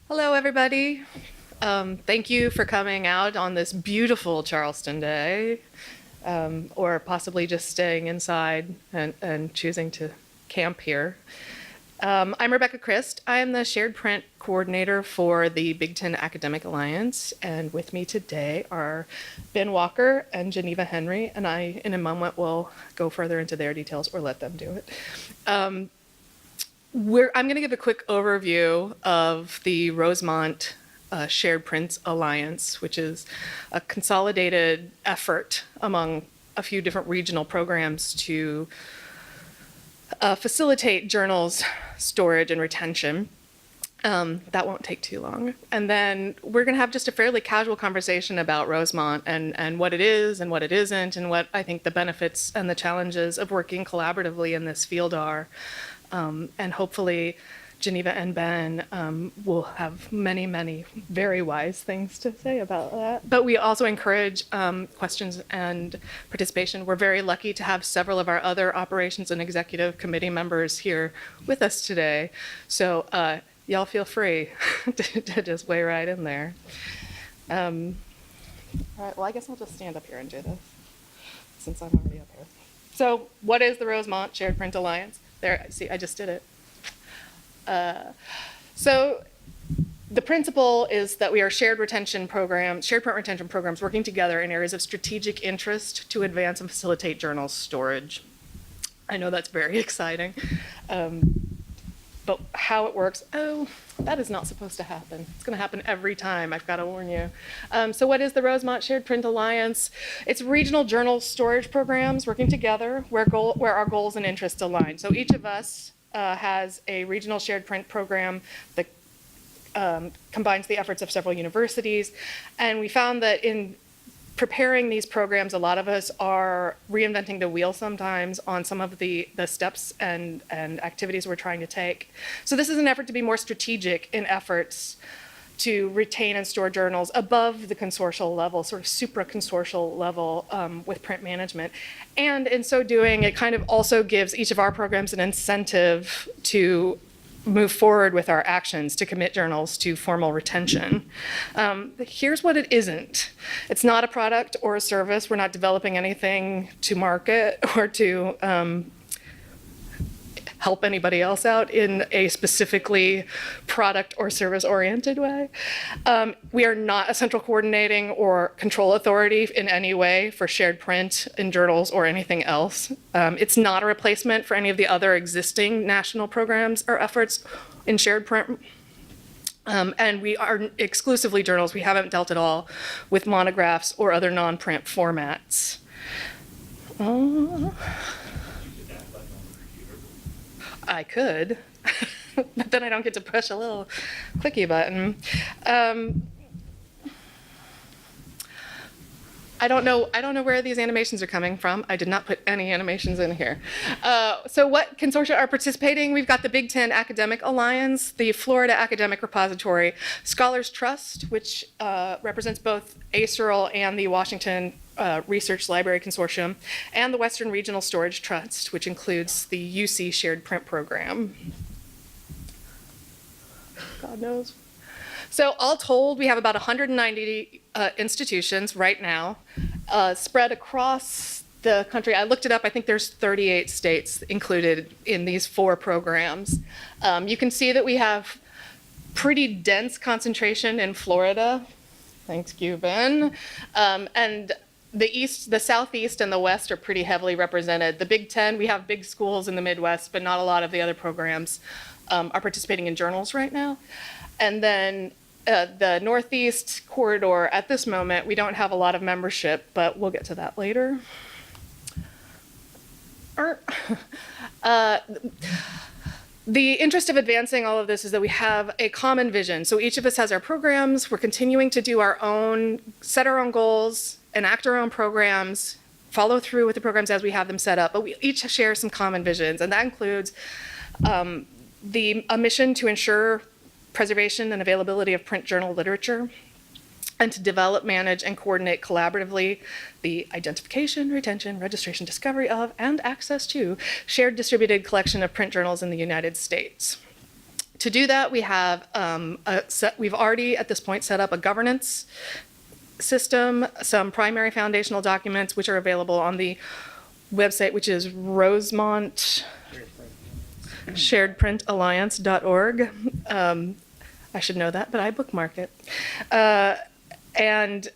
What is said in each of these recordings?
Hello, everybody. Thank you for coming out on this beautiful Charleston day, or possibly just staying inside and choosing to camp here. I'm Rebecca Christ. I am the Shared Print Coordinator for the Big Ten Academic Alliance, and with me today are Ben Walker and Geneva Henry, and I, in a moment, will go further into their details or let them do it. I'm going to give a quick overview of the Rosemont Shared Print Alliance, which is a consolidated effort among a few different regional programs to facilitate journals storage and retention. That won't take too long. And then we're going to have just a fairly casual conversation about Rosemont and what it is and what it isn't, and what I think the benefits and the challenges of working collaboratively in this field are. And hopefully Geneva and Ben will have many, many very wise things to say about that. But we also encourage questions and participation. We're very lucky to have several of our other operations and executive committee members here with us today. So y'all feel free to just weigh right in there. All right, well, I guess I'll just stand up here and do this since I'm already up here. So what is the Rosemont Shared Print Alliance? There, see, I just did it. So the principle is that we are shared print retention programs working together in areas of strategic interest to advance and facilitate journal storage. I know that's very exciting, but how it works, that is not supposed to happen. It's going to happen every time, I've got to warn you. So what is the Rosemont Shared Print Alliance? It's regional journal storage programs working together where our goals and interests align. So each of us has a regional shared print program that combines the efforts of several universities. And we found that in preparing these programs, a lot of us are reinventing the wheel sometimes on some of the steps and activities we're trying to take. So this is an effort to be more strategic in efforts to retain and store journals above the consortial level, sort of supra-consortial level with print management. And in so doing, it kind of also gives each of our programs an incentive to move forward with our actions to commit journals to formal retention. Here's what it isn't. It's not a product or a service. We're not developing anything to market or to help anybody else out in a specifically product or service oriented way. We are not a central coordinating or control authority in any way for shared print in journals or anything else. It's not a replacement for any of the other existing national programs or efforts in shared print. And we are exclusively journals. We haven't dealt at all with monographs or other non-print formats. I could, but then I don't get to push a little clicky button. I don't know where these animations are coming from. I did not put any animations in here. So what consortia are participating? We've got the Big Ten Academic Alliance, the Florida Academic Repository, Scholars Trust, which represents both ASERL and the Washington Research Library Consortium, and the Western Regional Storage Trust, which includes the UC Shared Print Program. God knows. So all told, we have about 190 institutions right now spread across the country. I looked it up. I think there's 38 states included in these 4 programs. You can see that we have pretty dense concentration in Florida. Thanks, you, Ben. And the southeast, and the west are pretty heavily represented. The Big Ten, we have big schools in the Midwest, but not a lot of the other programs are participating in journals right now. And then the Northeast corridor, at this moment, we don't have a lot of membership, but we'll get to that later. The interest of advancing all of this is that we have a common vision. So each of us has our programs. We're continuing to do set our own goals, enact our own programs, follow through with the programs as we have them set up. But we each share some common visions, and that includes a mission to ensure preservation and availability of print journal literature, and to develop, manage, and coordinate collaboratively the identification, retention, registration, discovery of, and access to shared distributed collection of print journals in the United States. To do that, we have we've already at this point set up a governance system, some primary foundational documents which are available on the website, which is Rosemont Shared Print Alliance.org. I should know that, but I bookmark it. And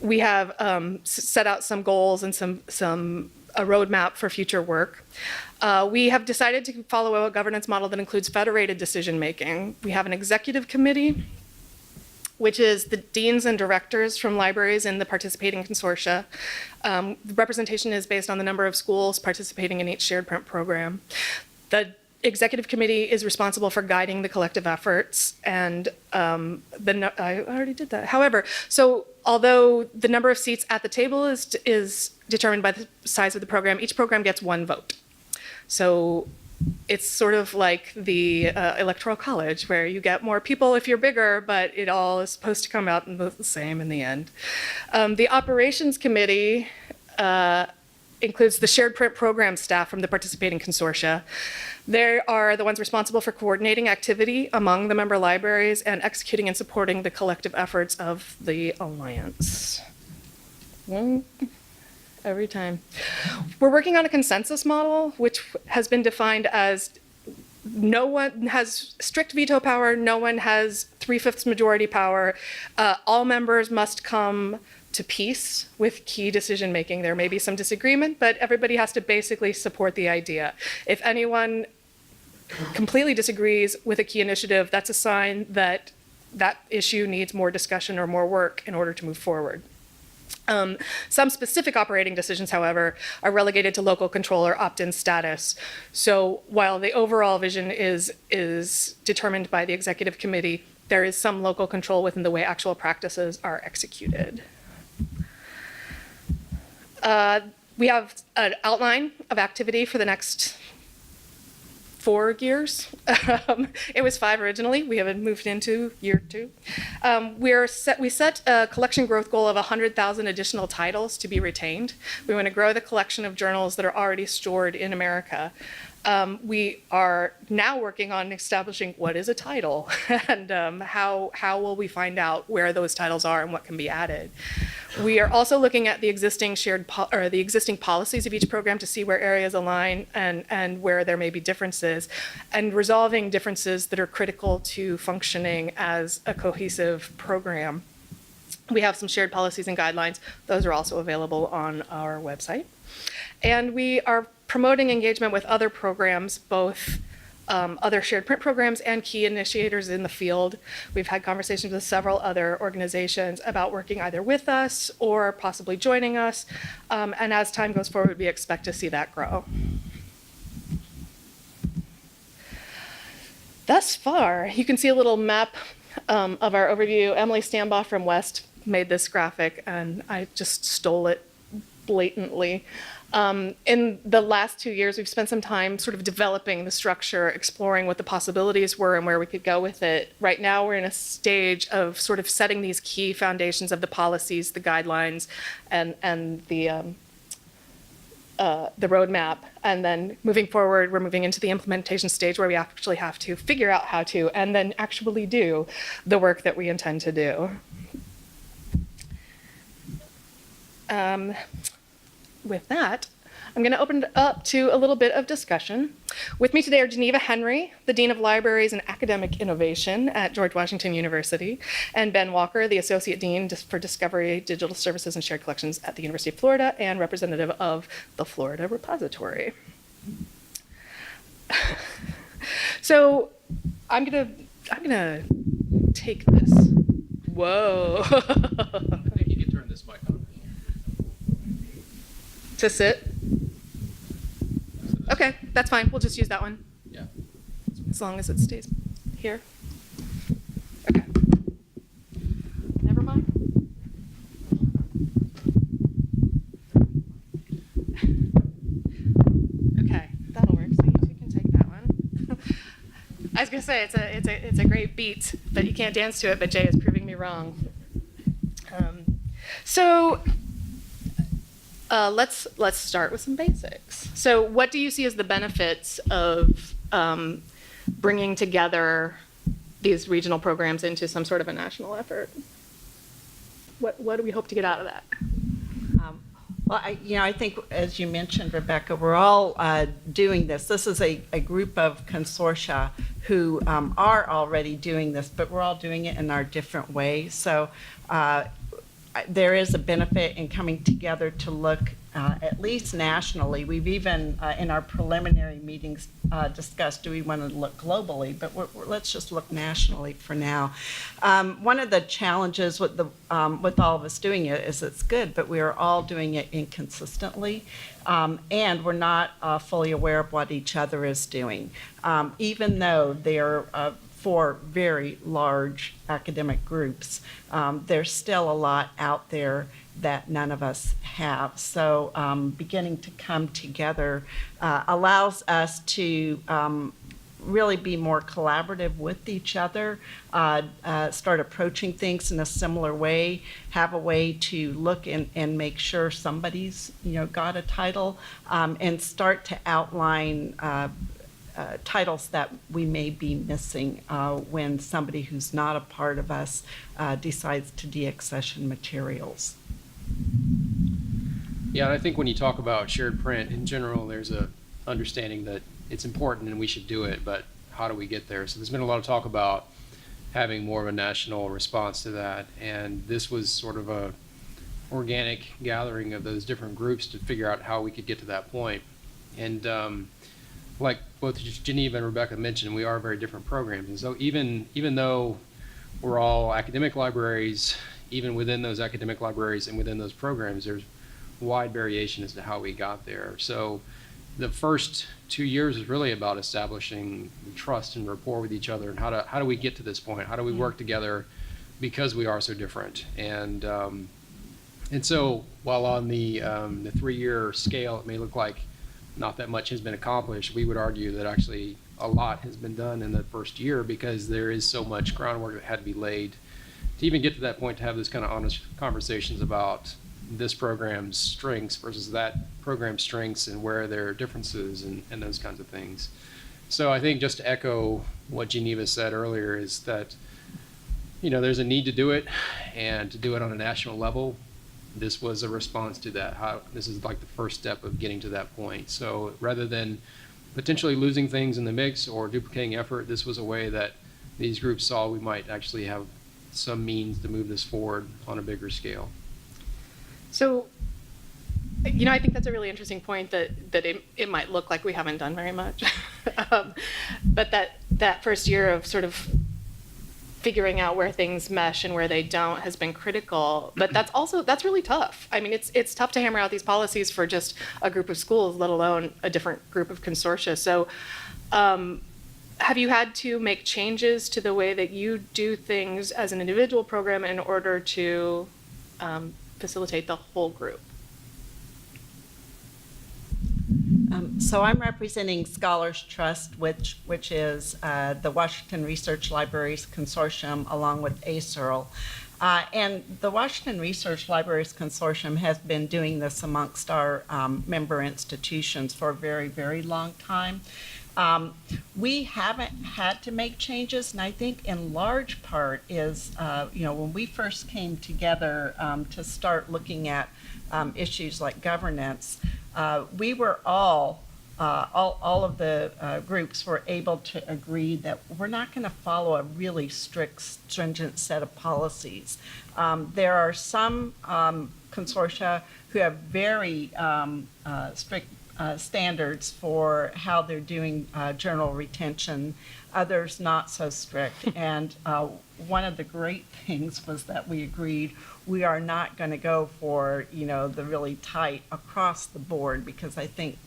we have set out some goals and a roadmap for future work. We have decided to follow a governance model that includes federated decision-making. We have an executive committee, which is the deans and directors from libraries in the participating consortia. The representation is based on the number of schools participating in each shared print program. The executive committee is responsible for guiding the collective efforts, and I already did that. However, so although the number of seats at the table is determined by the size of the program, each program gets one vote. So it's sort of like the Electoral College, where you get more people if you're bigger, but it all is supposed to come out the same in the end. The operations committee includes the shared print program staff from the participating consortia. They are the ones responsible for coordinating activity among the member libraries and executing and supporting the collective efforts of the Alliance. Every time. We're working on a consensus model, which has been defined as no one has strict veto power, no one has 3/5 majority power. All members must come to peace with key decision making. There may be some disagreement, but everybody has to basically support the idea. If anyone completely disagrees with a key initiative, that's a sign that that issue needs more discussion or more work in order to move forward. Some specific operating decisions, however, are relegated to local control or opt-in status. So while the overall vision is determined by the executive committee, there is some local control within the way actual practices are executed. We have an outline of activity for the next 4 years. It was 5 originally. We have moved into year 2. We set a collection growth goal of 100,000 additional titles to be retained. We want to grow the collection of journals that are already stored in America. We are now working on establishing what is a title and how will we find out where those titles are and what can be added. We are also looking at the existing the existing policies of each program to see where areas align and where there may be differences, and resolving differences that are critical to functioning as a cohesive program. We have some shared policies and guidelines. Those are also available on our website. And we are promoting engagement with other programs, both other shared print programs and key initiators in the field. We've had conversations with several other organizations about working either with us or possibly joining us. And as time goes forward, we expect to see that grow. Thus far, you can see a little map of our overview. Emily Stambaugh from West made this graphic, and I just stole it blatantly. In the last 2 years, we've spent some time sort of developing the structure, exploring what the possibilities were and where we could go with it. Right now, we're in a stage of sort of setting these key foundations of the policies, the guidelines, and the roadmap. And then moving forward, we're moving into the implementation stage where we actually have to figure out how to, and then actually do the work that we intend to do. With that, I'm going to open it up to a little bit of discussion. With me today are Geneva Henry, the Dean of Libraries and Academic Innovation at George Washington University, and Ben Walker, the Associate Dean for Discovery, Digital Services, and Shared Collections at the University of Florida, and representative of the Florida Repository. So I'm gonna take this. Whoa. I think you can turn this mic on. To sit? Okay, that's fine. We'll just use that one. Yeah. As long as it stays here. Okay. Never mind. Okay, that'll work. So you two can take that one. I was gonna say it's a great beat, but you can't dance to it. But Jay is proving me wrong. Let's start with some basics. So what do you see as the benefits of bringing together these regional programs into some sort of a national effort. What do we hope to get out of that? Well, I think, as you mentioned, Rebecca, we're all doing this. This is a group of consortia who are already doing this, but we're all doing it in our different ways. So there is a benefit in coming together to look at least nationally. We've even, in our preliminary meetings, discussed, do we want to look globally? But let's just look nationally for now. One of the challenges with all of us doing it is it's good, but we are all doing it inconsistently, and we're not fully aware of what each other is doing, even though they're for very large academic groups. There's still a lot out there that none of us have. So beginning to come together allows us to really be more collaborative with each other, start approaching things in a similar way, have a way to look and make sure somebody's got a title, and start to outline titles that we may be missing when somebody who's not a part of us decides to deaccession materials. Yeah, and I think when you talk about shared print in general, there's a understanding that it's important and we should do it, but how do we get there? So there's been a lot of talk about having more of a national response to that, and this was sort of a organic gathering of those different groups to figure out how we could get to that point. And like both Geneva and Rebecca mentioned, we are very different programs, and so even though we're all academic libraries, even within those academic libraries and within those programs, there's wide variation as to how we got there. So the first 2 years is really about establishing trust and rapport with each other, and how do we get to this point? How do we work together because we are so different? And so while on the 3-year scale it may look like not that much has been accomplished, we would argue that actually a lot has been done in the first year, because there is so much groundwork that had to be laid to even get to that point, to have this kind of honest conversations about this program's strengths versus that program's strengths and where there are differences and those kinds of things. So I think, just to echo what Geneva said earlier, is that there's a need to do it, and to do it on a national level. This was a response to that. This is like the first step of getting to that point. So rather than potentially losing things in the mix or duplicating effort, this was a way that these groups saw we might actually have some means to move this forward on a bigger scale. So, I think that's a really interesting point, that it might look like we haven't done very much. But that first year of sort of figuring out where things mesh and where they don't has been critical. But that's really tough. I mean, it's tough to hammer out these policies for just a group of schools, let alone a different group of consortia. So have you had to make changes to the way that you do things as an individual program in order to facilitate the whole group? So I'm representing Scholars Trust, which is the Washington Research Libraries Consortium, along with ASERL. And the Washington Research Libraries Consortium has been doing this amongst our member institutions for a very, very long time. We haven't had to make changes, and I think in large part is, when we first came together to start looking at issues like governance, we were all of the groups were able to agree that we're not going to follow a really strict, stringent set of policies. There are some consortia who have very strict standards for how they're doing journal retention, others not so strict. And one of the great things was that we agreed we are not going to go for, the really tight across the board, because I think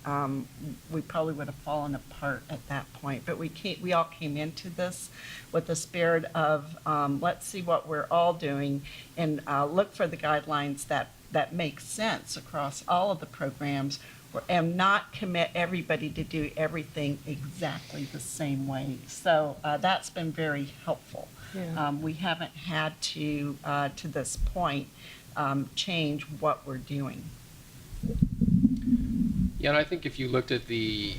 we probably would have fallen apart at that point. But we all came into this with the spirit of let's see what we're all doing, and look for the guidelines that make sense across all of the programs, and not commit everybody to do everything exactly the same way. So that's been very helpful. Yeah. We haven't had to this point, change what we're doing. Yeah, and I think if you looked at the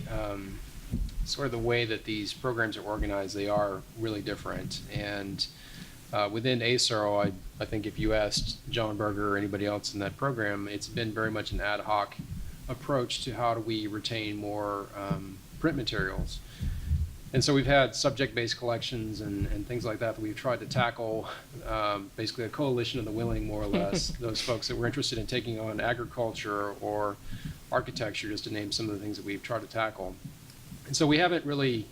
sort of the way that these programs are organized, they are really different. And within ASERL, I think if you asked John Berger or anybody else in that program, it's been very much an ad hoc approach to how do we retain more print materials. And so we've had subject-based collections and things like that we've tried to tackle, basically a coalition of the willing, more or less, those folks that were interested in taking on agriculture or architecture, just to name some of the things that we've tried to tackle. And so we haven't really,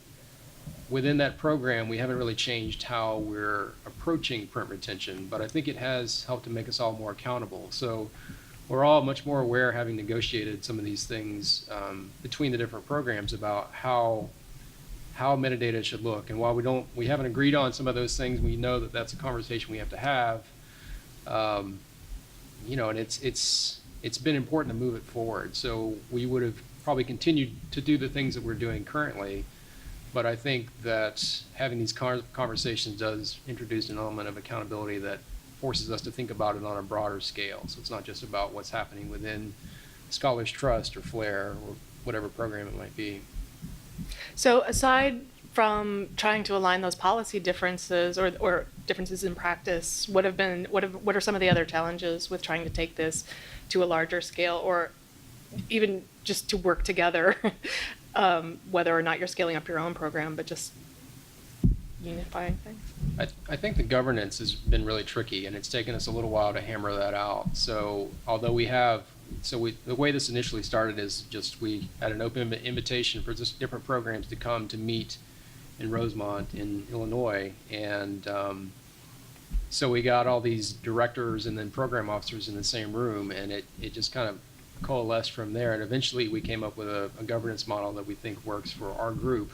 within that program, we haven't really changed how we're approaching print retention, but I think it has helped to make us all more accountable. So we're all much more aware, having negotiated some of these things between the different programs, about how metadata should look. And while we haven't agreed on some of those things, we know that that's a conversation we have to have. You know, and it's been important to move it forward. So we would have probably continued to do the things that we're doing currently, but I think that having these conversations does introduce an element of accountability that forces us to think about it on a broader scale. So it's not just about what's happening within Scholars Trust or FLAIR or whatever program it might be. So aside from trying to align those policy differences or differences in practice, what are some of the other challenges with trying to take this to a larger scale, or even just to work together, whether or not you're scaling up your own program, but just unifying things? I think the governance has been really tricky, and it's taken us a little while to hammer that out. So although the way this initially started is just we had an open invitation for just different programs to come to meet in Rosemont in Illinois, and so we got all these directors and then program officers in the same room, and it just kind of coalesced from there, and eventually we came up with a governance model that we think works for our group.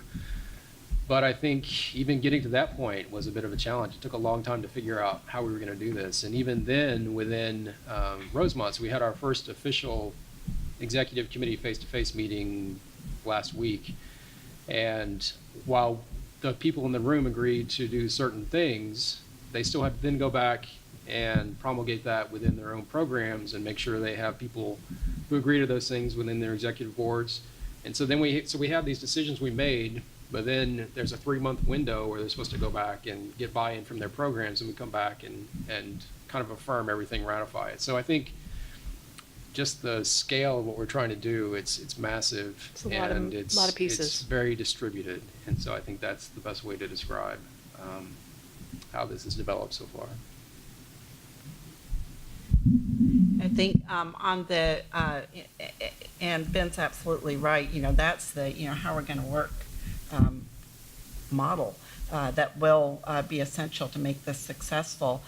But I think even getting to that point was a bit of a challenge. It took a long time to figure out how we were going to do this. And even then, within Rosemont, so we had our first official executive committee face-to-face meeting last week. And while the people in the room agreed to do certain things, they still had to then go back and promulgate that within their own programs and make sure they have people who agree to those things within their executive boards. And so then we have these decisions we made, but then there's a 3-month window where they're supposed to go back and get buy-in from their programs, and we come back and kind of affirm everything, ratify it. So I think just the scale of what we're trying to do, it's massive, It's a and lot of pieces. it's very distributed. And so I think that's the best way to describe how this has developed so far. I think on the, and Ben's absolutely right, that's the, how we're going to work model that will be essential to make this successful.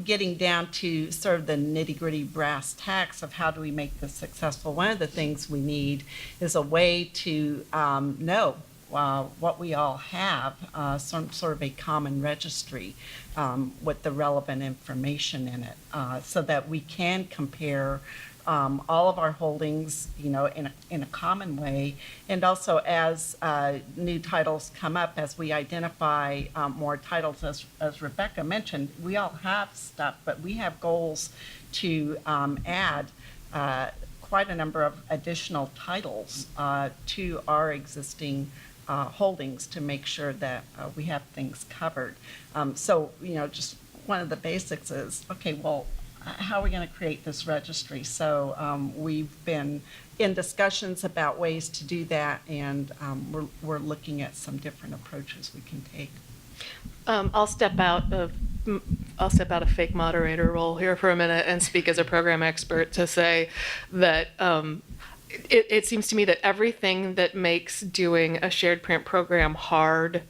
Getting down to sort of the nitty-gritty brass tacks of how do we make this successful, one of the things we need is a way to know what we all have, some sort of a common registry with the relevant information in it, so that we can compare all of our holdings, in a common way, and also as new titles come up, as we identify more titles, as Rebecca mentioned, we all have stuff, but we have goals to add quite a number of additional titles to our existing holdings to make sure that we have things covered. So, just one of the basics is, okay, well, how are we going to create this registry? So we've been in discussions about ways to do that, and we're looking at some different approaches we can take. I'll step out of fake moderator role here for a minute and speak as a program expert to say that it seems to me that everything that makes doing a shared print program hard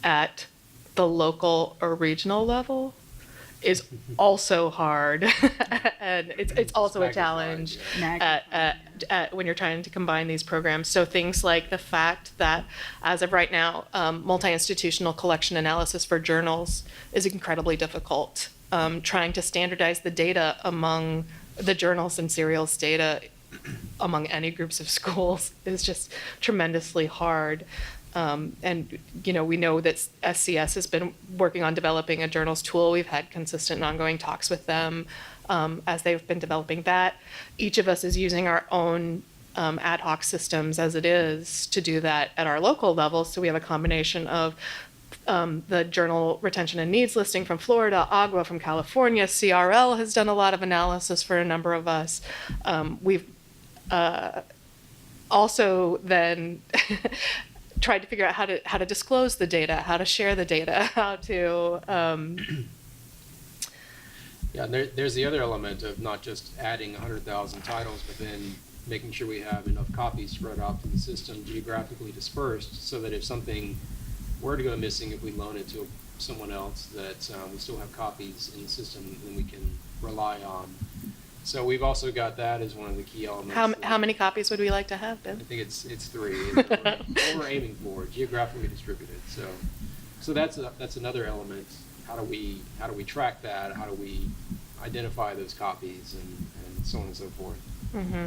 at the local or regional level is also hard, and it's also a challenge at when you're trying to combine these programs. So things like the fact that, as of right now, multi-institutional collection analysis for journals is incredibly difficult. Trying to standardize the data among the journals and serials data among any groups of schools is just tremendously hard. And, we know that SCS has been working on developing a journals tool. We've had consistent and ongoing talks with them as they've been developing that. Each of us is using our own ad hoc systems as it is to do that at our local level. So we have a combination of the journal retention and needs listing from Florida, AGWA from California, CRL has done a lot of analysis for a number of us. We've also then tried to figure out how to disclose the data, how to share the data, how to Yeah, and there's the other element of not just adding 100,000 titles, but then making sure we have enough copies spread out through the system, geographically dispersed, so that if something were to go missing, if we loan it to someone else, that we still have copies in the system that we can rely on. So we've also got that as one of the key elements. how many copies would we like to have, Ben? I think it's 3. It's what we're aiming for, geographically distributed. So that's another element. How do we track that? How do we identify those copies and so on and so forth? Mm-hmm.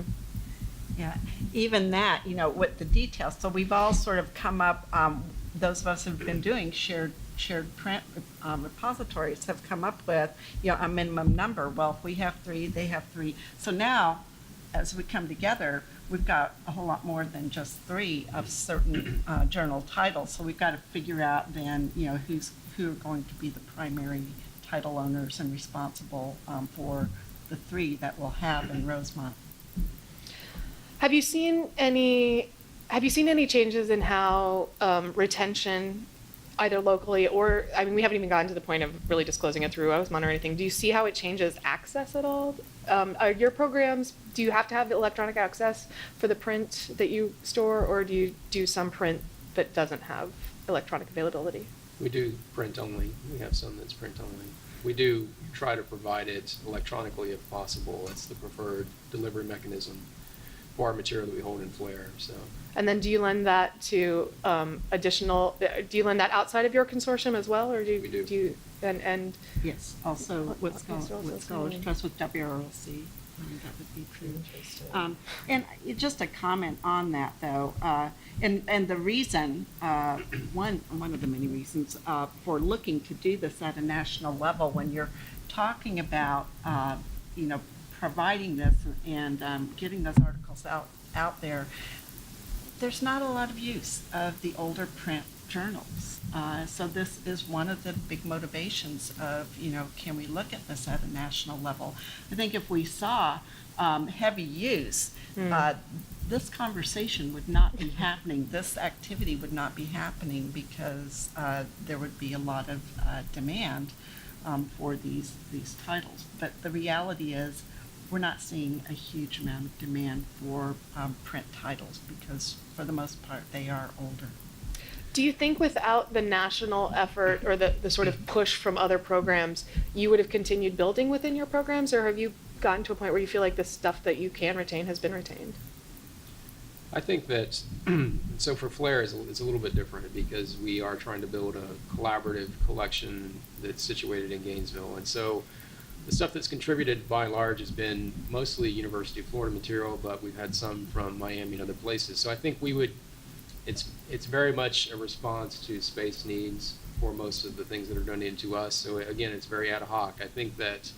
Yeah, even that, with the details. So we've all sort of come up, those of us who've been doing shared print repositories have come up with, a minimum number. Well, if we have 3, they have 3. So now, as we come together, we've got a whole lot more than just 3 of certain journal titles. So we've got to figure out then, who are going to be the primary title owners and responsible for the 3 that we'll have in Rosemont. Have you seen any changes in how retention, either locally or, I mean, we haven't even gotten to the point of really disclosing it through Rosemont or anything. Do you see how it changes access at all? Are your programs, do you have to have electronic access for the print that you store, or do you do some print that doesn't have electronic availability? We do print only. We have some that's print only. We do try to provide it electronically if possible. It's the preferred delivery mechanism for our material that we hold in Flair. So. And then do you lend that to do you lend that outside of your consortium as well, or We do. do you, and Yes, also with Okay, so also Scholars something- Trust with WRLC, that would be true. And just a comment on that, though, and the reason, one of the many reasons for looking to do this at a national level, when you're talking about, providing this and getting those articles out there, there's not a lot of use of the older print journals. So this is one of the big motivations of, can we look at this at a national level? I think if we saw heavy use, this conversation would not be happening. This activity would not be happening because there would be a lot of demand for these titles. But the reality is, we're not seeing a huge amount of demand for print titles because, for the most part, they are older. do you think without the national effort or the sort of push from other programs, you would have continued building within your programs, or have you gotten to a point where you feel like the stuff that you can retain has been retained? I think that, so for Flair, it's a little bit different because we are trying to build a collaborative collection that's situated in Gainesville. And so the stuff that's contributed by and large has been mostly University of Florida material, but we've had some from Miami and other places. So I think it's very much a response to space needs for most of the things that are donated to us. So again, it's very ad hoc. I think that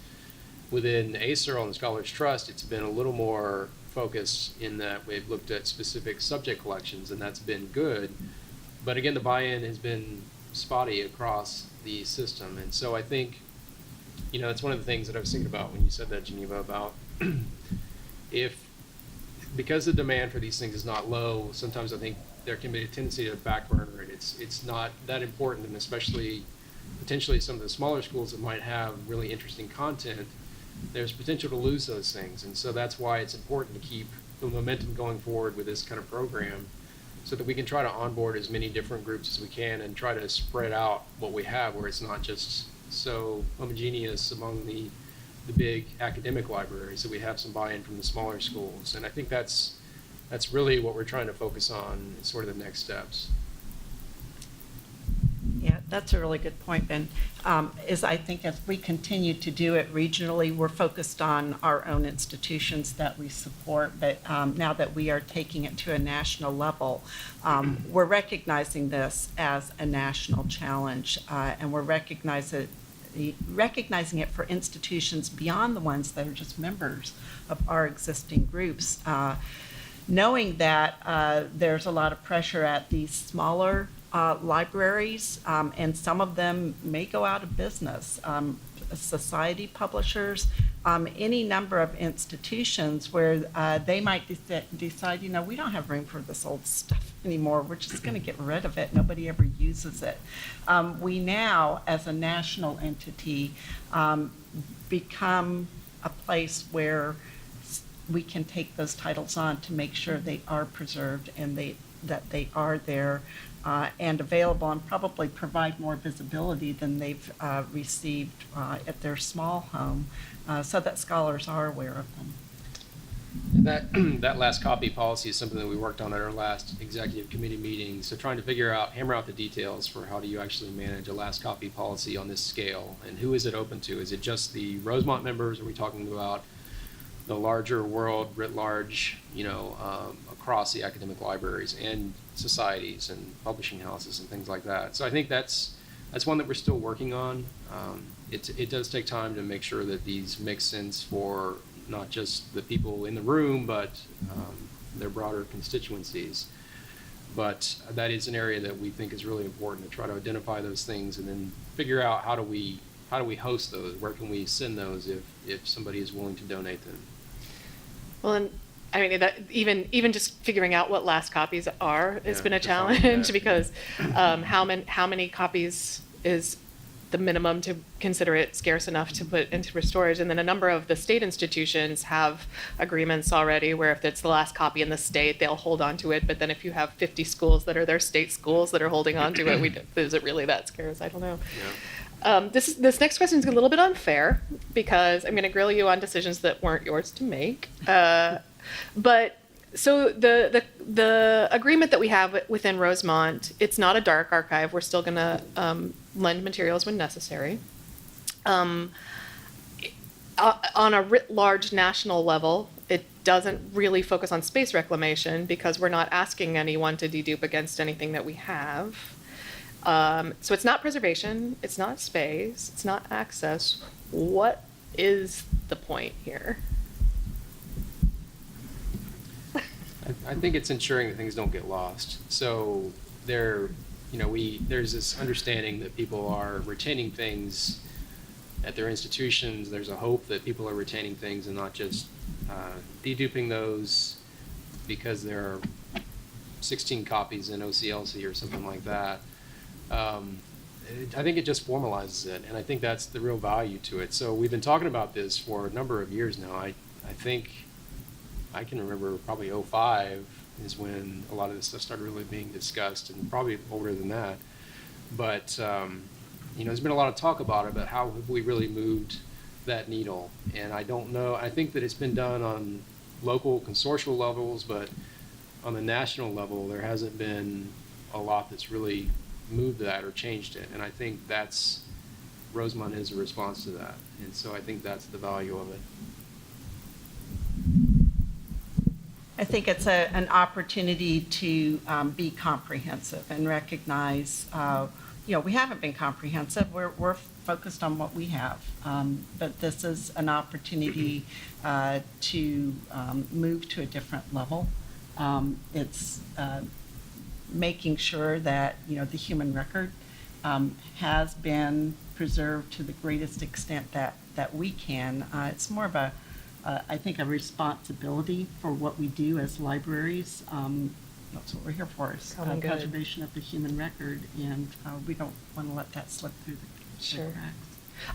within ASERL and the Scholars Trust, it's been a little more focused in that we've looked at specific subject collections, and that's been good. But again, the buy-in has been spotty across the system. And so I think, it's one of the things that I was thinking about when you said that, Geneva, about because the demand for these things is not low, sometimes I think there can be a tendency to backburner it. It's not that important, and especially potentially some of the smaller schools that might have really interesting content, there's potential to lose those things. And so that's why it's important to keep the momentum going forward with this kind of program so that we can try to onboard as many different groups as we can and try to spread out what we have where it's not just so homogeneous among the big academic libraries, that we have some buy-in from the smaller schools. And I think that's really what we're trying to focus on, is sort of the next steps. Yeah, that's a really good point, Ben. I think as we continue to do it regionally, we're focused on our own institutions that we support, but now that we are taking it to a national level, we're recognizing this as a national challenge, and we're recognizing it for institutions beyond the ones that are just members of our existing groups. knowing that there's a lot of pressure at these smaller libraries, and some of them may go out of business. Society publishers, any number of institutions where they might decide, we don't have room for this old stuff anymore. We're just going to get rid of it. Nobody ever uses it. We now, as a national entity, become a place where we can take those titles on to make sure they are preserved and that they are there and available, and probably provide more visibility than they've received at their small home, so that scholars are aware of them. That last copy policy is something that we worked on at our last executive committee meeting. So trying to hammer out the details for how do you actually manage a last copy policy on this scale, and who is it open to? Is it just the Rosemont members? Are we talking about the larger world writ large, across the academic libraries and societies and publishing houses and things like that? So I think that's one that we're still working on. It does take time to make sure that these make sense for not just the people in the room, but their broader constituencies. But that is an area that we think is really important, to try to identify those things and then figure out how do we host those? Where can we send those if somebody is willing to donate them? Well, and I mean, that even just figuring out what last copies are has been a defining challenge that. because how many copies is the minimum to consider it scarce enough to put into storage? And then a number of the state institutions have agreements already where if it's the last copy in the state, they'll hold on to it. But then if you have 50 schools that are their state schools that are holding on to it, is it really that scarce? I don't know. Yeah. This next question is a little bit unfair because I'm going to grill you on decisions that weren't yours to make. But so the agreement that we have within Rosemont, it's not a dark archive. We're still going to lend materials when necessary. On a writ large national level, it doesn't really focus on space reclamation because we're not asking anyone to dedupe against anything that we have. So it's not preservation, it's not space, it's not access. What is the point here? I think it's ensuring that things don't get lost. So there's this understanding that people are retaining things at their institutions. There's a hope that people are retaining things and not just deduping those because there are 16 copies in OCLC or something like that. I think it just formalizes it, and I think that's the real value to it. So we've been talking about this for a number of years now. I think I can remember probably 2005 is when a lot of this stuff started really being discussed, and probably older than that. But there's been a lot of talk about it, but how have we really moved that needle? And I don't know. I think that it's been done on local consortial levels, but on the national level, there hasn't been a lot that's really moved that or changed it. And I think Rosemont is a response to that. And so I think that's the value of it. I think it's an opportunity to be comprehensive and recognize, we haven't been comprehensive. We're focused on what we have. But this is an opportunity to move to a different level. It's making sure that, the human record has been preserved to the greatest extent that we can. It's more of I think a responsibility for what we do as libraries. That's what we're here for, is Common good. preservation of the human record, and we don't want to let that slip through the Sure. cracks.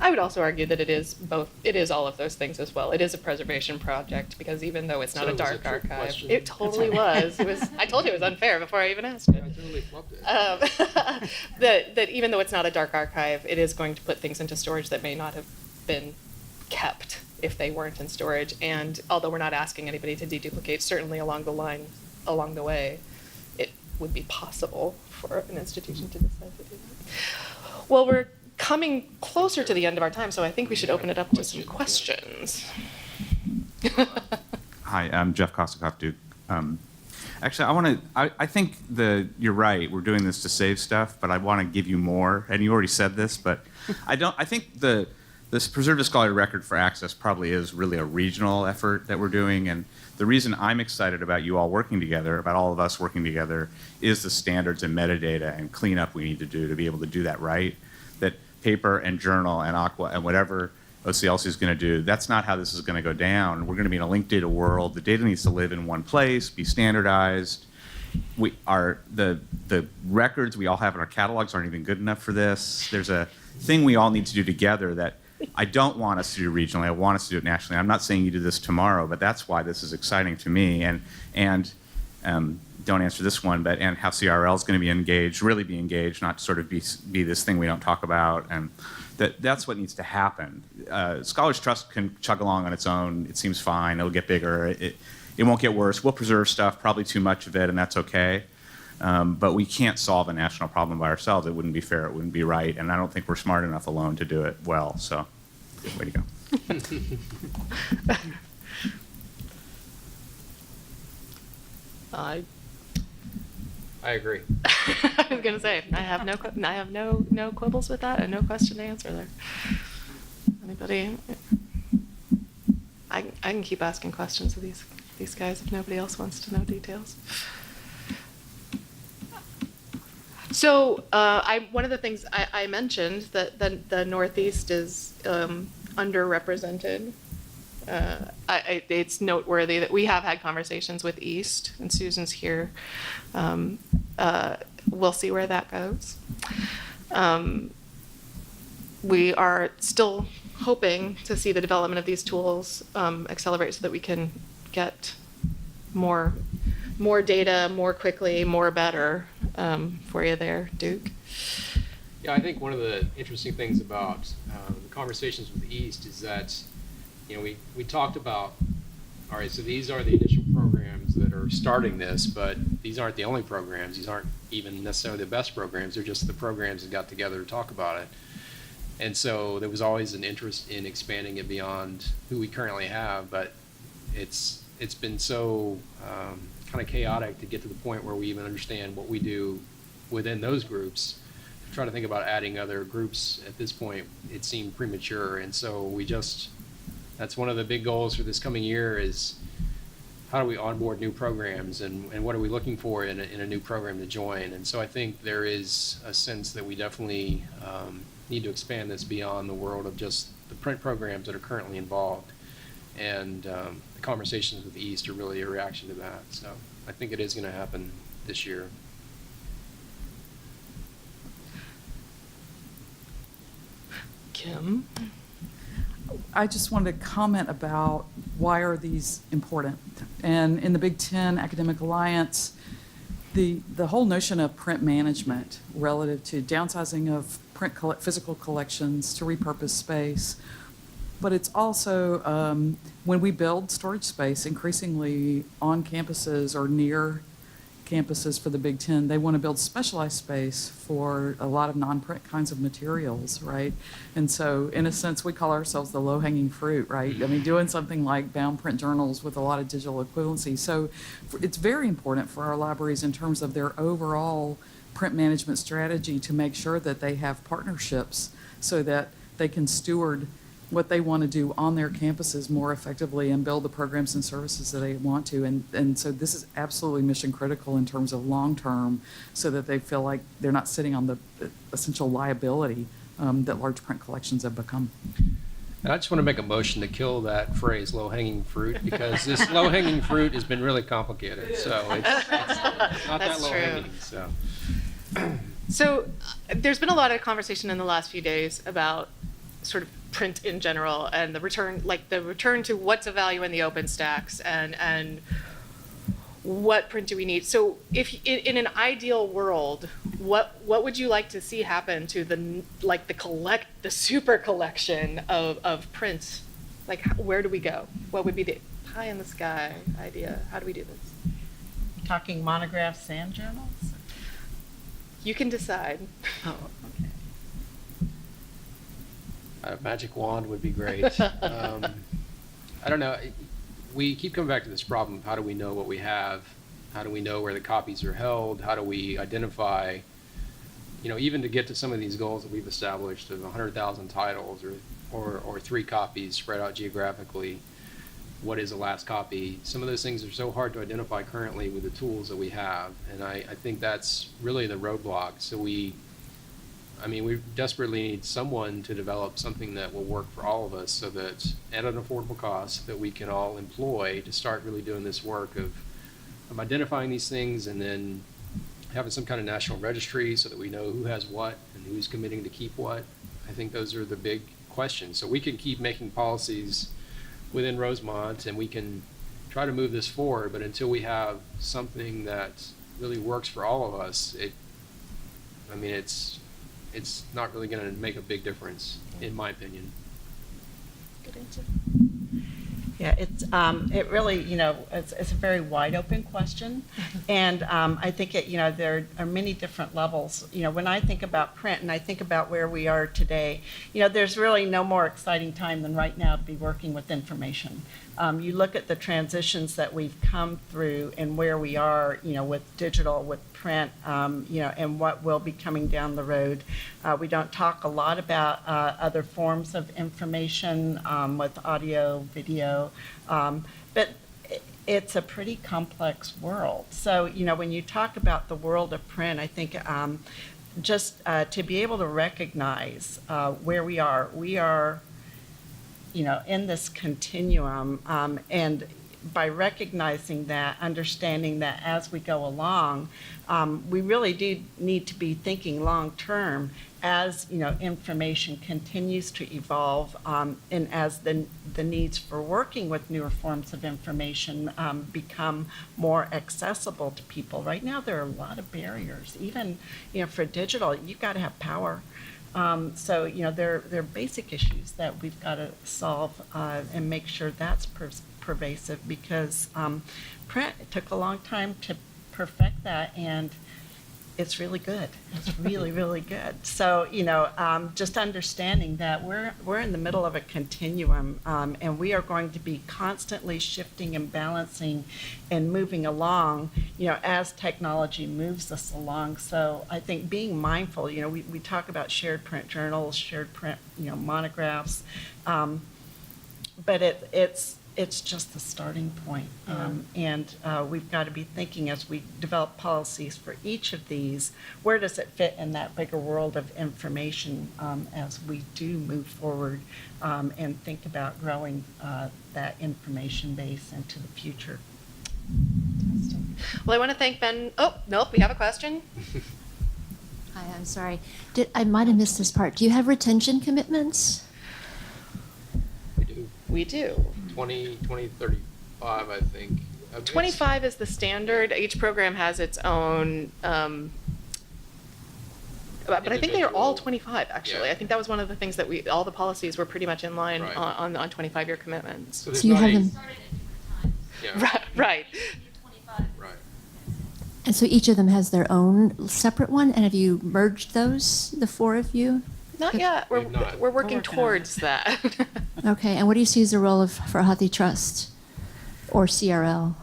I would also argue that it is both. It is all of those things as well. It is a preservation project because even though it's not So a it was a dark trick archive, question. it totally was. It was. I told you it was unfair before I even asked it. I totally flubbed it. That even though it's not a dark archive, it is going to put things into storage that may not have been kept if they weren't in storage. And although we're not asking anybody to deduplicate, certainly along the way, it would be possible for an institution to decide to do that. Well, we're coming closer to the end of our time, so I think we should open it up to some questions. Hi, I'm Jeff Kosikoff, Duke. Actually, I think you're right. We're doing this to save stuff, but I want to give you more. And you already said this, but I think the this Preserve the Scholarly Record for Access probably is really a regional effort that we're doing. And the reason I'm excited about you all working together, about all of us working together, is the standards and metadata and cleanup we need to do to be able to do that right. That paper and journal and aqua and whatever OCLC is going to do, that's not how this is going to go down. We're going to be in a linked data world. The data needs to live in one place, be standardized. The records we all have in our catalogs aren't even good enough for this. There's a thing we all need to do together that I don't want us to do regionally. I want us to do it nationally. I'm not saying you do this tomorrow, but that's why this is exciting to me. And don't answer this one, but and how CRL is going to be engaged, really be engaged, not sort of be this thing we don't talk about. And that's what needs to happen. Scholars Trust can chug along on its own. It seems fine. It'll get bigger. It won't get worse. We'll preserve stuff, probably too much of it, and that's okay. But we can't solve a national problem by ourselves. It wouldn't be fair. It wouldn't be right. And I don't think we're smart enough alone to do it well. So, way to go. I agree. I was gonna say I have no quibbles with that and no question to answer there. Anybody? I can keep asking questions of these guys if nobody else wants to know details. So one of the things I mentioned that the Northeast is underrepresented. It's noteworthy that we have had conversations with East, and Susan's here. We'll see where that goes. We are still hoping to see the development of these tools accelerate so that we can get more data more quickly, more better for you there, Duke. Yeah, I think one of the interesting things about the conversations with the East is that, we talked about, all right, so these are the initial programs that are starting this, but these aren't the only programs. These aren't even necessarily the best programs. They're just the programs that got together to talk about it. And so there was always an interest in expanding it beyond who we currently have, but it's been so kind of chaotic to get to the point where we even understand what we do within those groups. To try to think about adding other groups at this point, it seemed premature, and so that's one of the big goals for this coming year is how do we onboard new programs and what are we looking for in a new program to join. And so I think there is a sense that we definitely need to expand this beyond the world of just the print programs that are currently involved. And the conversations with the East are really a reaction to that. So I think it is going to happen this year. Kim? I just wanted to comment about why are these important. And in the Big Ten Academic Alliance, the whole notion of print management relative to downsizing of physical collections to repurpose space, but it's also when we build storage space increasingly on campuses or near campuses for the Big Ten, they want to build specialized space for a lot of non-print kinds of materials, right? And so in a sense, we call ourselves the low-hanging fruit, right? I mean, doing something like bound print journals with a lot of digital equivalency. So it's very important for our libraries in terms of their overall print management strategy to make sure that they have partnerships so that they can steward what they want to do on their campuses more effectively and build the programs and services that they want to. And so this is absolutely mission critical in terms of long term so that they feel like they're not sitting on the essential liability that large print collections have become. And I just want to make a motion to kill that phrase low-hanging fruit because this low-hanging fruit has been really complicated. So it's not that low-hanging. So there's been a lot of conversation in the last few days about sort of print in general and the return to what's of value in the open stacks and what print do we need. So if in an ideal world, what would you like to see happen to the super collection of print? Like where do we go? What would be the pie in the sky idea? How do we do this? Talking monographs and journals? You can decide. Oh, okay. A magic wand would be great. I don't know. We keep coming back to this problem of how do we know what we have? How do we know where the copies are held? How do we identify, even to get to some of these goals that we've established of 100,000 titles or 3 copies spread out geographically. What is a last copy? Some of those things are so hard to identify currently with the tools that we have, and I think that's really the roadblock. So we desperately need someone to develop something that will work for all of us, so that at an affordable cost that we can all employ to start really doing this work of identifying these things, and then having some kind of national registry so that we know who has what and who's committing to keep what. I think those are the big questions. So we can keep making policies within Rosemont, and we can try to move this forward, but until we have something that really works for all of us, it's not really going to make a big difference, in my opinion. Good answer. Yeah, it really, it's a very wide open question. And I think there are many different levels. When I think about print and I think about where we are today, there's really no more exciting time than right now to be working with information. You look at the transitions that we've come through and where we are, with digital, with print, and what will be coming down the road. We don't talk a lot about other forms of information with audio, video, but it's a pretty complex world. So, when you talk about the world of print, I think just to be able to recognize where we are, in this continuum, and by recognizing that, understanding that as we go along, we really do need to be thinking long-term as, information continues to evolve, and as the needs for working with newer forms of information become more accessible to people. Right now, there are a lot of barriers. Even, for digital, you've got to have power. So, there are basic issues that we've got to solve and make sure that's pervasive, because print, it took a long time to perfect that, and it's really good. It's really, really good. So, just understanding that we're in the middle of a continuum, and we are going to be constantly shifting and balancing and moving along, as technology moves us along. So I think being mindful, we talk about shared print journals, shared print, monographs, but it's just the starting point. And we've got to be thinking, as we develop policies for each of these, where does it fit in that bigger world of information as we do move forward and think about growing that information base into the future. Well, I want to thank Ben. Oh, nope, we have a question. Hi, I'm sorry. I might have missed this part. Do you have retention commitments? We do. We do. 2035, I think. 25 is the standard. Each program has its own, but I think they are all 25, actually. Yeah. I think that was one of the things that all the policies were pretty much in line Right. on 25-year commitments. So there's So you not have a- them, Started at different times. Yeah. Right. 25. Right. and so each of them has their own separate one, and have you merged those, the 4 of you? Not yet. We're We've not. we're working We're working on towards that. Okay, and what do you see as the role of for Trust or CRL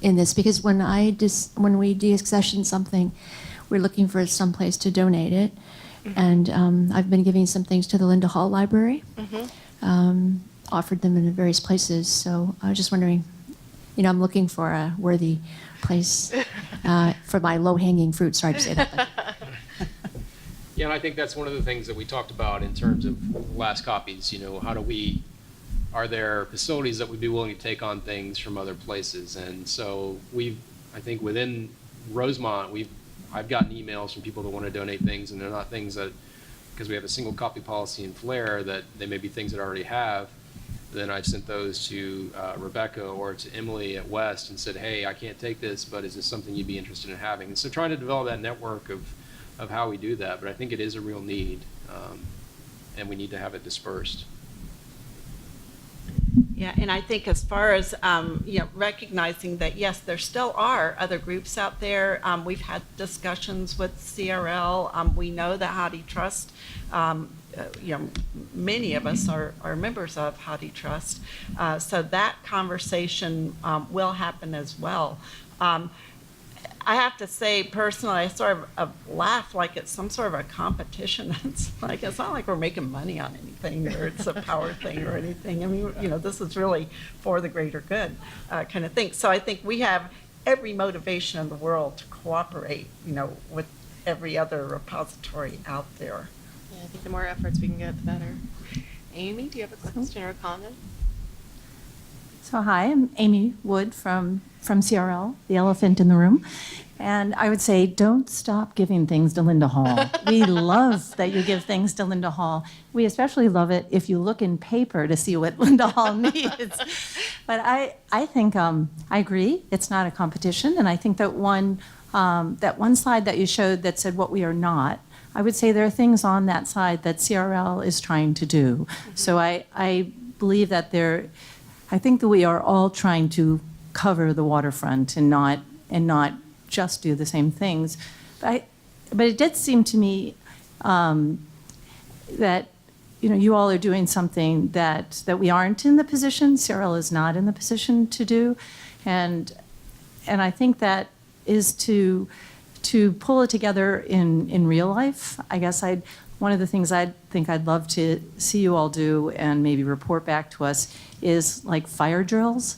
in this? Because when we deaccession something, we're looking for some place to donate it, and I've been giving some things to the Linda Hall Library, offered them in various places. So I was just wondering, I'm looking for a worthy place for my low-hanging fruit. Sorry to say that. But. Yeah, and I think that's one of the things that we talked about in terms of last copies. Are there facilities that would be willing to take on things from other places? And so I think within Rosemont, I've gotten emails from people that want to donate things, and they're not things that, because we have a single copy policy in Flair, that they may be things that I already have. Then I've sent those to Rebecca or to Emily at West and said, hey, I can't take this, but is this something you'd be interested in having? And so trying to develop that network of how we do that, but I think it is a real need, and we need to have it dispersed. Yeah, and I think as far as, recognizing that, yes, there still are other groups out there. We've had discussions with CRL. We know that Hadi Trust, many of us are members of Hadi Trust. So that conversation will happen as well. I have to say personally, I sort of laugh like it's some sort of a competition. It's like, it's not like we're making money on anything or it's a power thing or anything. I mean, this is really for the greater good kind of thing. So I think we have every motivation in the world to cooperate, with every other repository out there. Yeah, I think the more efforts we can get, the better. Amy, do you have a question or a comment? So hi, I'm Amy Wood from CRL, the elephant in the room. And I would say, don't stop giving things to Linda Hall. We love that you give things to Linda Hall. We especially love it if you look in paper to see what Linda Hall needs. But I think, I agree, it's not a competition. And I think that one slide that you showed that said what we are not, I would say there are things on that side that CRL is trying to do. Mm-hmm. So I believe that I think that we are all trying to cover the waterfront and not just do the same things. But it did seem to me that you all are doing something that we aren't in the position. CRL is not in the position to do, and I think that is to pull it together in real life. I guess one of the things I'd love to see you all do and maybe report back to us is like fire drills.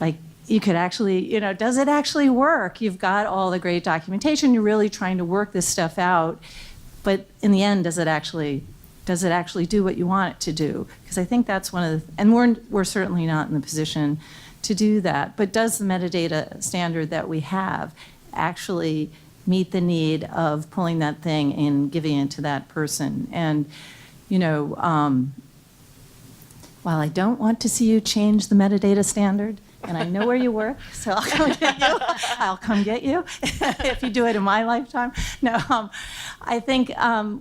Like you could actually, does it actually work? You've got all the great documentation, you're really trying to work this stuff out, but in the end, does it actually do what you want it to do? Because I think that's one of the, and we're certainly not in the position to do that, but does the metadata standard that we have actually meet the need of pulling that thing and giving it to that person? And, while I don't want to see you change the metadata standard, and I know where you work, so I'll come get you. I'll come get you if you do it in my lifetime. No, I think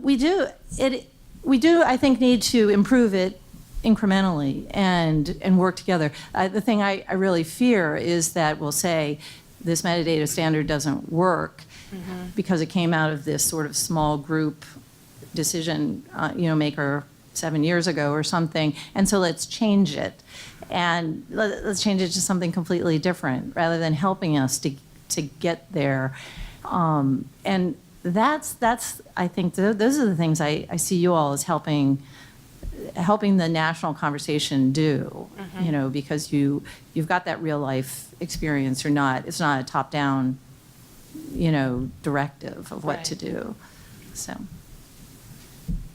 we do. I think need to improve it incrementally and work together. The thing I really fear is that we'll say this metadata standard doesn't work because it came out of this sort of small group decision maker 7 years ago or something, and so let's change it. And let's change it to something completely different rather than helping us to get there. And that's I think those are the things I see you all as helping the national conversation do, because you've got that real life experience. It's not a top down, directive of what to do. So.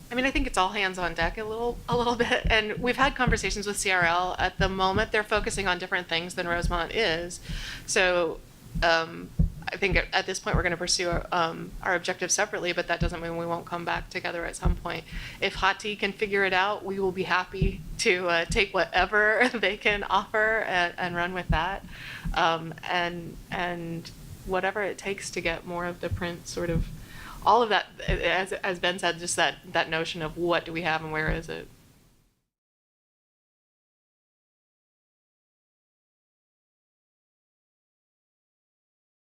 I mean, I think it's all hands on deck a little bit, and we've had conversations with CRL. At the moment, they're focusing on different things than Rosemont is. So I think at this point we're going to pursue our objectives separately, but that doesn't mean we won't come back together at some point. If Hati can figure it out, we will be happy to take whatever they can offer and run with that, and whatever it takes to get more of the print sort of. All of that, as Ben said, just that notion of what do we have and where is it.